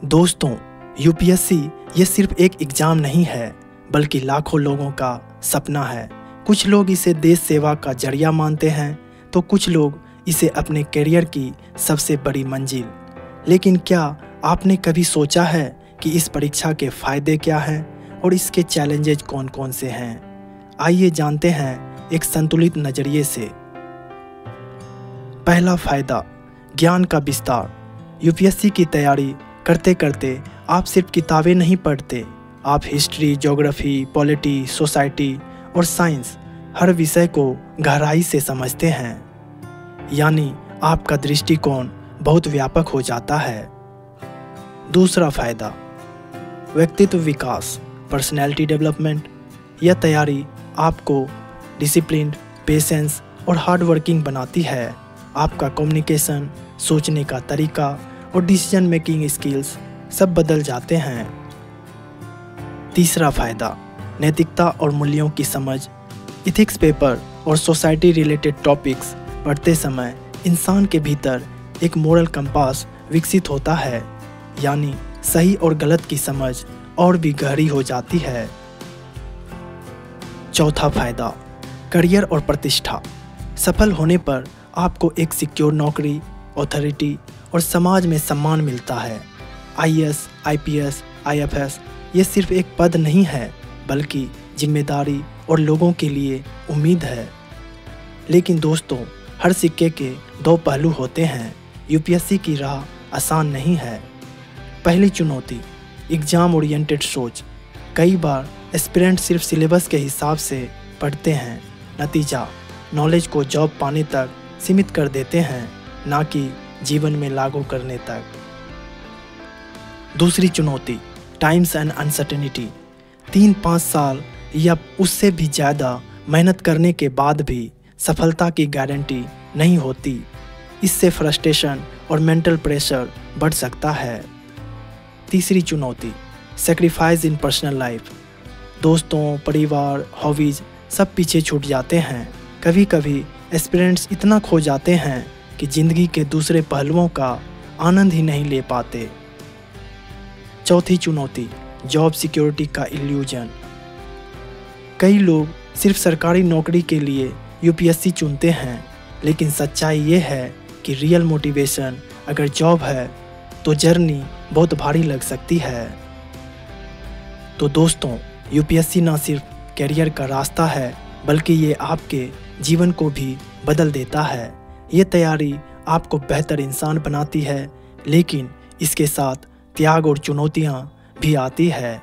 दोस्तों, यूपीएससी ये सिर्फ एक एग्ज़ाम नहीं है, बल्कि लाखों लोगों का सपना है। कुछ लोग इसे देश सेवा का जरिया मानते हैं, तो कुछ लोग इसे अपने करियर की सबसे बड़ी मंजिल। लेकिन क्या आपने कभी सोचा है कि इस परीक्षा के फ़ायदे क्या हैं और इसके चैलेंजेज कौन कौन से हैं? आइए जानते हैं एक संतुलित नज़रिए से। पहला फ़ायदा, ज्ञान का विस्तार। यूपीएससी की तैयारी करते करते आप सिर्फ किताबें नहीं पढ़ते, आप हिस्ट्री, ज्योग्राफी, पॉलिटी, सोसाइटी और साइंस हर विषय को गहराई से समझते हैं। यानी आपका दृष्टिकोण बहुत व्यापक हो जाता है। दूसरा फ़ायदा, व्यक्तित्व विकास, पर्सनैलिटी डेवलपमेंट। यह तैयारी आपको डिसिप्लिन्ड, पेशेंस और हार्ड वर्किंग बनाती है। आपका कम्युनिकेशन, सोचने का तरीका और डिसीजन मेकिंग स्किल्स सब बदल जाते हैं। तीसरा फ़ायदा, नैतिकता और मूल्यों की समझ। इथिक्स पेपर और सोसाइटी रिलेटेड टॉपिक्स पढ़ते समय इंसान के भीतर एक मोरल कंपास विकसित होता है, यानी सही और गलत की समझ और भी गहरी हो जाती है। चौथा फ़ायदा, करियर और प्रतिष्ठा। सफल होने पर आपको एक सिक्योर नौकरी, अथॉरिटी और समाज में सम्मान मिलता है। आईएएस, आईपीएस, आईएफएस ये सिर्फ एक पद नहीं है, बल्कि जिम्मेदारी और लोगों के लिए उम्मीद है। लेकिन दोस्तों, हर सिक्के के दो पहलू होते हैं। यूपीएससी की राह आसान नहीं है। पहली चुनौती, एग्ज़ाम ओरिएंटेड सोच। कई बार एस्पिरेंट सिर्फ सिलेबस के हिसाब से पढ़ते हैं, नतीजा नॉलेज को जॉब पाने तक सीमित कर देते हैं, ना कि जीवन में लागू करने तक। दूसरी चुनौती, टाइम्स एंड अनसर्टेनिटी। 3-5 साल या उससे भी ज़्यादा मेहनत करने के बाद भी सफलता की गारंटी नहीं होती। इससे फ्रस्ट्रेशन और मेंटल प्रेशर बढ़ सकता है। तीसरी चुनौती, सेक्रीफाइस इन पर्सनल लाइफ। दोस्तों, परिवार, हॉबीज़ सब पीछे छूट जाते हैं। कभी कभी एस्पिरेंट्स इतना खो जाते हैं कि ज़िंदगी के दूसरे पहलुओं का आनंद ही नहीं ले पाते। चौथी चुनौती, जॉब सिक्योरिटी का इल्यूजन। कई लोग सिर्फ सरकारी नौकरी के लिए यूपीएससी चुनते हैं, लेकिन सच्चाई ये है कि रियल मोटिवेशन अगर जॉब है तो जर्नी बहुत भारी लग सकती है। तो दोस्तों, यूपीएससी ना सिर्फ करियर का रास्ता है, बल्कि ये आपके जीवन को भी बदल देता है। ये तैयारी आपको बेहतर इंसान बनाती है, लेकिन इसके साथ त्याग और चुनौतियाँ भी आती है।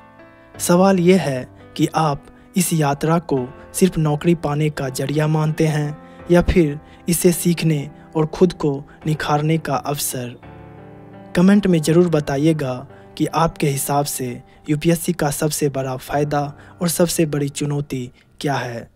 सवाल ये है कि आप इस यात्रा को सिर्फ नौकरी पाने का जरिया मानते हैं, या फिर इसे सीखने और खुद को निखारने का अवसर। कमेंट में ज़रूर बताइएगा कि आपके हिसाब से यूपीएससी का सबसे बड़ा फ़ायदा और सबसे बड़ी चुनौती क्या है।